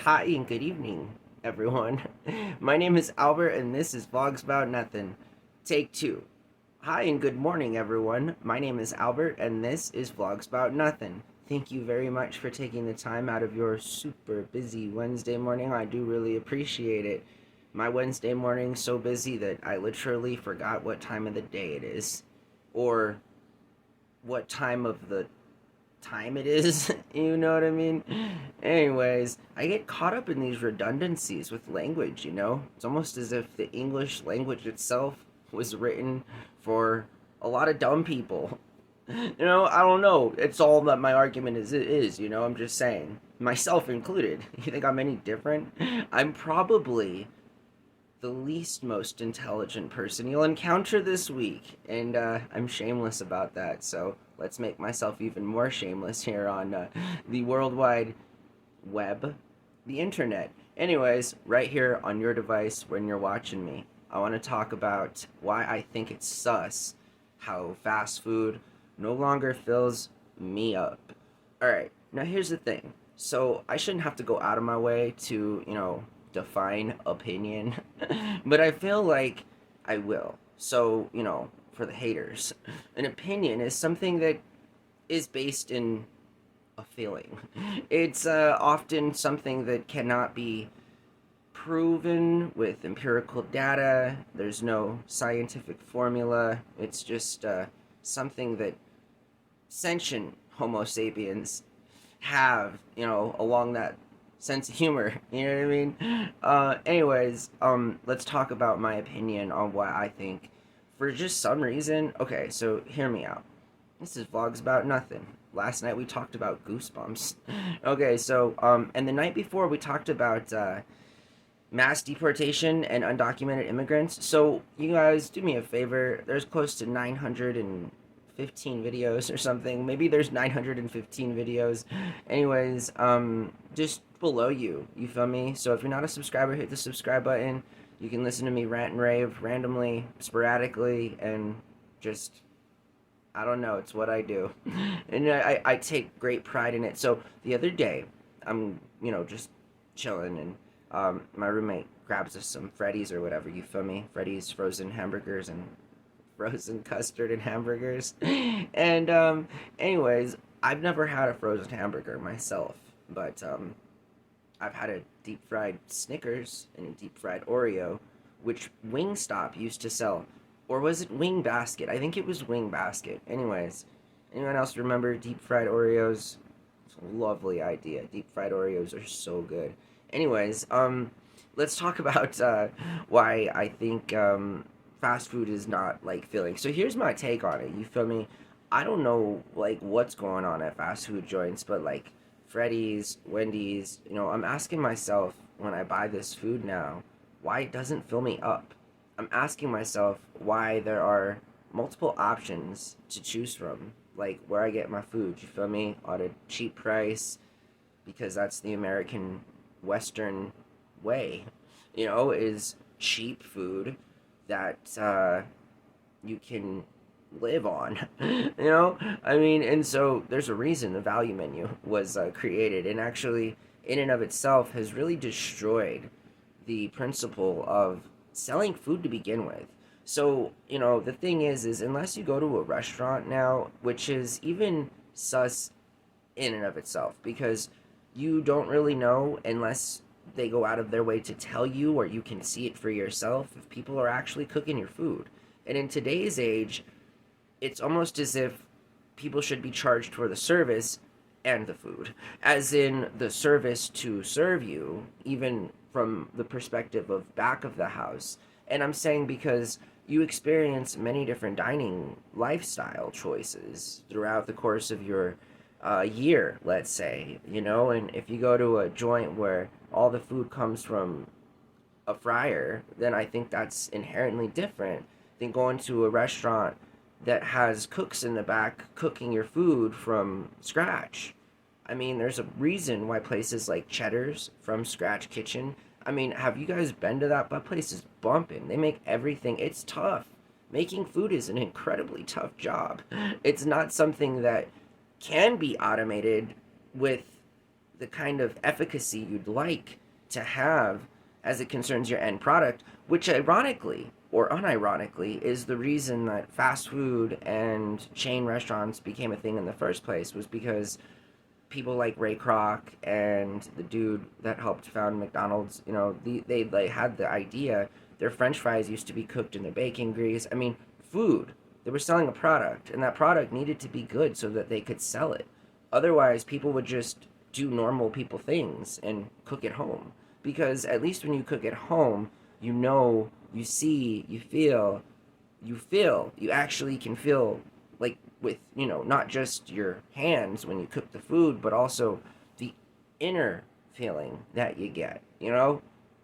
Hi and good evening, everyone. My name is Albert and this is Vlogs About Nothing. Take two. Hi and good morning, everyone. My name is Albert and this is Vlogs About Nothing. Thank you very much for taking the time out of your super busy Wednesday morning. I do really appreciate it. My Wednesday morning's so busy that I literally forgot what time of the day it is. Or what time it is. You know what I mean? Anyways, I get caught up in these redundancies with language. It's almost as if the English language itself was written for a lot of dumb people. I don't know. It's all that my argument is, I'm just saying. Myself included. You think I'm any different? I'm probably the least most intelligent person you'll encounter this week, and I'm shameless about that. So let's make myself even more shameless here on the worldwide web, the internet. Anyways, right here on your device when you're watching me, I want to talk about why I think it's sus how fast food no longer fills me up. All right, now here's the thing. So I shouldn't have to go out of my way to define opinion, but I feel like I will. So, for the haters, an opinion is something that is based in a feeling. It's often something that cannot be proven with empirical data. There's no scientific formula. It's just something that sentient Homo sapiens have, along that sense of humor. You know what I mean? Anyways, let's talk about my opinion on what I think. For just some reason, okay, so hear me out. This is Vlogs About Nothing. Last night we talked about Goosebumps. Okay, so, and the night before we talked about, mass deportation and undocumented immigrants. So, you guys, do me a favor. There's close to 915 videos or something. Maybe there's 915 videos. Anyways, just below you feel me? So if you're not a subscriber, hit the subscribe button. You can listen to me rant and rave randomly, sporadically, and just I don't know, it's what I do. And I take great pride in it. So the other day, I'm just chilling, and my roommate grabs us some Freddy's or whatever, you feel me? Freddy's frozen hamburgers and frozen custard and hamburgers. And anyways, I've never had a frozen hamburger myself, but I've had a deep fried Snickers and a deep fried Oreo, which Wingstop used to sell. Or was it Wing Basket? I think it was Wing Basket. Anyways, anyone else remember deep fried Oreos? It's a lovely idea. Deep fried Oreos are so good. Anyways, let's talk about why I think fast food is not like filling. So here's my take on it. You feel me? I don't know like what's going on at fast food joints, but like Freddy's, Wendy's, I'm asking myself when I buy this food now, why it doesn't fill me up. I'm asking myself why there are multiple options to choose from, like where I get my food, you feel me? At a cheap price, because that's the American Western way, is cheap food that you can live on. I mean, and so there's a reason the value menu was created, and actually, in and of itself, has really destroyed the principle of selling food to begin with. So, the thing is unless you go to a restaurant now, which is even sus in and of itself, because you don't really know unless they go out of their way to tell you or you can see it for yourself if people are actually cooking your food. And in today's age, it's almost as if people should be charged for the service and the food, as in the service to serve you, even from the perspective of back of the house. And I'm saying because you experience many different dining lifestyle choices throughout the course of your year, let's say, and if you go to a joint where all the food comes from a fryer, then I think that's inherently different than going to a restaurant that has cooks in the back cooking your food from scratch. I mean, there's a reason why places like Cheddar's from Scratch Kitchen. I mean, have you guys been to that? That place is bumping. They make everything. It's tough. Making food is an incredibly tough job. It's not something that can be automated with the kind of efficacy you'd like to have as it concerns your end product, which ironically or unironically is the reason that fast food and chain restaurants became a thing in the first place, was because people like Ray Kroc and the dude that helped found McDonald's, they like had the idea. Their French fries used to be cooked in their bacon grease. I mean, food. They were selling a product, and that product needed to be good so that they could sell it. Otherwise, people would just do normal people things and cook at home. Because at least when you cook at home, you see, you actually can feel like with, not just your hands when you cook the food, but also the inner feeling that you get,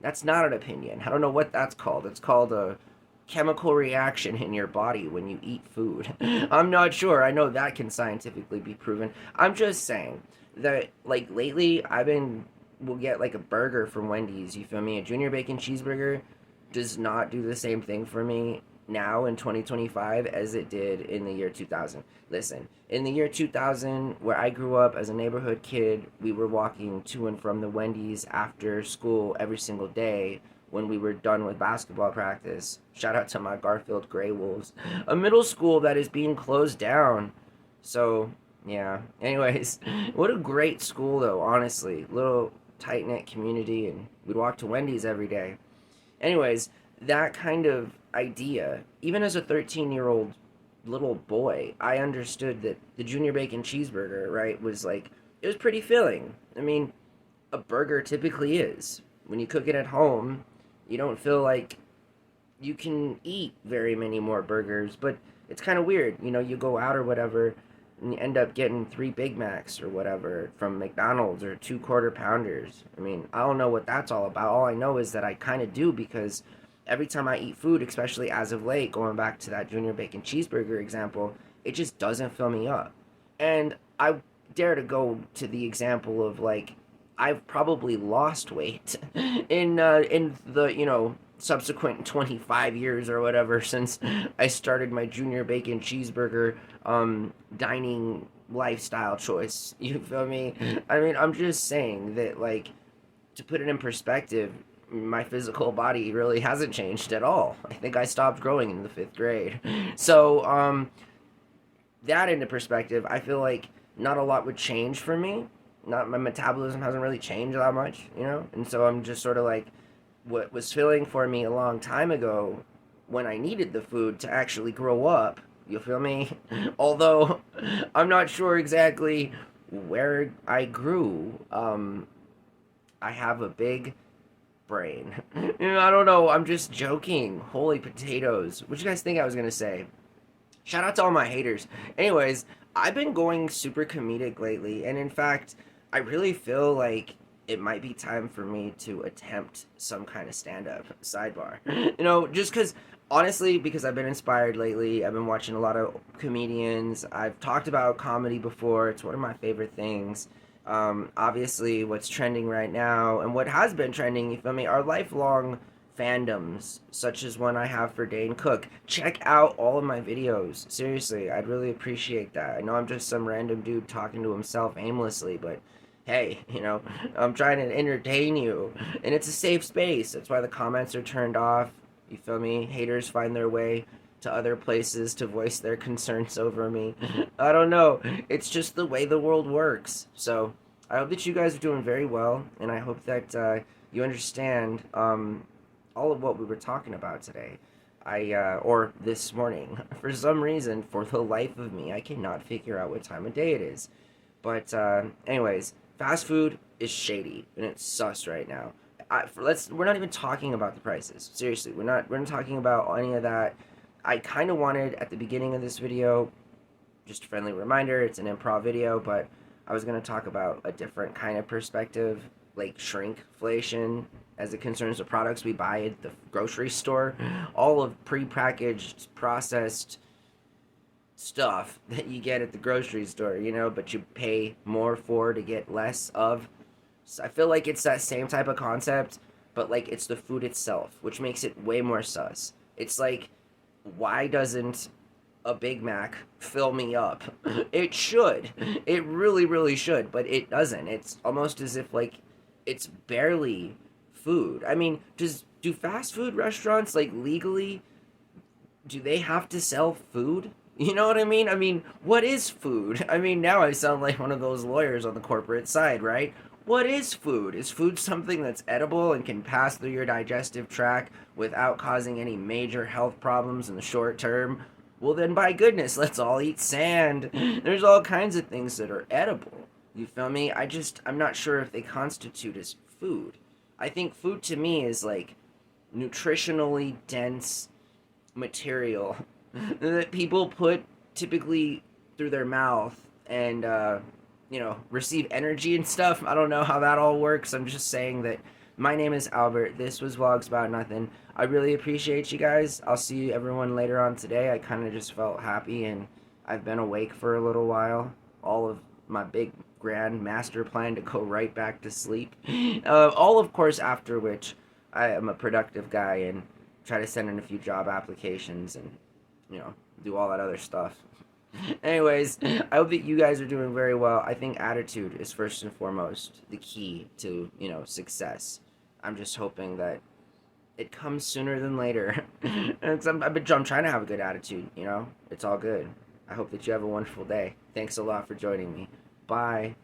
That's not an opinion. I don't know what that's called. It's called a chemical reaction in your body when you eat food. I'm not sure. I know that can scientifically be proven. I'm just saying that, like, lately we'll get like a burger from Wendy's, you feel me? A junior bacon cheeseburger does not do the same thing for me now in 2025 as it did in the year 2000. Listen, in the year 2000, where I grew up as a neighborhood kid, we were walking to and from the Wendy's after school every single day when we were done with basketball practice. Shout out to my Garfield Grey Wolves, a middle school that is being closed down. So, yeah. Anyways, what a great school, though, honestly. Little tight-knit community, and we'd walk to Wendy's every day. Anyways, that kind of idea, even as a 13-year-old little boy, I understood that the junior bacon cheeseburger, right, was like, it was pretty filling. I mean, a burger typically is. When you cook it at home, you don't feel like you can eat very many more burgers, but it's kind of weird. You go out or whatever, and you end up getting 3 Big Macs or whatever from McDonald's, or 2 Quarter Pounders. I mean, I don't know what that's all about. All I know is that I kind of do, because every time I eat food, especially as of late, going back to that junior bacon cheeseburger example, it just doesn't fill me up. And I dare to go to the example of, like, I've probably lost weight in the subsequent 25 years or whatever since I started my junior bacon cheeseburger dining lifestyle choice. You feel me? I mean, I'm just saying that, like, to put it in perspective, my physical body really hasn't changed at all. I think I stopped growing in the 5th grade. So, that into perspective, I feel like not a lot would change for me. Not My metabolism hasn't really changed that much, And so I'm just sort of like, what was filling for me a long time ago when I needed the food to actually grow up, you feel me? Although I'm not sure exactly where I grew. I have a big brain. I don't know. I'm just joking. Holy potatoes. What you guys think I was gonna say? Shout out to all my haters. Anyways, I've been going super comedic lately, and in fact, I really feel like it might be time for me to attempt some kind of stand-up sidebar. Just because, honestly, because I've been inspired lately. I've been watching a lot of comedians. I've talked about comedy before. It's one of my favorite things. Obviously, what's trending right now, and what has been trending, you feel me, are lifelong fandoms, such as one I have for Dane Cook. Check out all of my videos. Seriously, I'd really appreciate that. I know I'm just some random dude talking to himself aimlessly, but hey, I'm trying to entertain you, and it's a safe space. That's why the comments are turned off. You feel me? Haters find their way to other places to voice their concerns over me. I don't know. It's just the way the world works. So I hope that you guys are doing very well, and I hope that you understand all of what we were talking about today. Or this morning. For some reason, for the life of me, I cannot figure out what time of day it is. But anyways, fast food is shady, and it's sus right now. We're not even talking about the prices. Seriously, we're not talking about any of that. I kind of wanted at the beginning of this video, just a friendly reminder, it's an improv video, but I was going to talk about a different kind of perspective, like shrinkflation, as it concerns the products we buy at the grocery store. All of prepackaged, processed stuff that you get at the grocery store, but you pay more for to get less of. So I feel like it's that same type of concept, but like it's the food itself, which makes it way more sus. It's like, why doesn't a Big Mac fill me up. It should. It really, really should, but it doesn't. It's almost as if like it's barely food. I mean, do fast food restaurants like legally do they have to sell food? You know what I mean? I mean, what is food? I mean, now I sound like one of those lawyers on the corporate side, right? What is food? Is food something that's edible and can pass through your digestive tract without causing any major health problems in the short term? Well, then, by goodness, let's all eat sand. There's all kinds of things that are edible. You feel me? I'm not sure if they constitute as food. I think food to me is like nutritionally dense material that people put typically through their mouth and receive energy and stuff. I don't know how that all works. I'm just saying that my name is Albert. This was Vlogs About Nothing. I really appreciate you guys. I'll see you everyone later on today. I kind of just felt happy and I've been awake for a little while. All of my big grand master plan to go right back to sleep. All of course after which I am a productive guy and try to send in a few job applications and do all that other stuff. Anyways, I hope that you guys are doing very well. I think attitude is first and foremost the key to success. I'm just hoping that it comes sooner than later. I'm trying to have a good attitude. It's all good. I hope that you have a wonderful day. Thanks a lot for joining me. Bye.